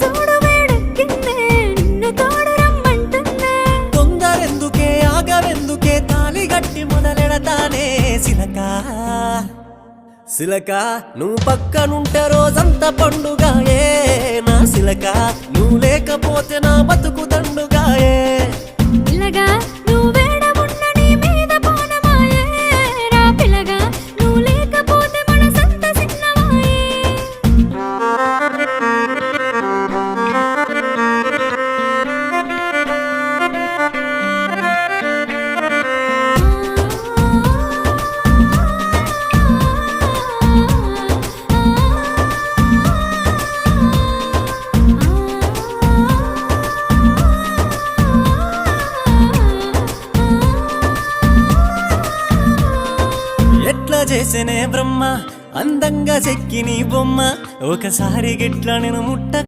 చూడు వేడెక్కిందే నిన్ను తోడు రమ్మంటుందే తొందరెందుకే ఆగవెందుకే తాళి గట్టి మొదలెడతానే సిలకా సిలక నువ్వు పక్కనుంటే రోజంతా పండుగాయే నా సిలక నువ్వు లేకపోతే నా బతుకు దండుగాయే పిల్లగా నువ్వు వేడమున్న నీ మీద పోనమాయే రా పిల్లగా నువ్వు లేకపోతే మనసంత సిన్నమాయే ఎట్లా చేసేనే బ్రహ్మ అందంగా చెక్కి నీ బొమ్మ ఒకసారి గిట్ల నేను ముట్ట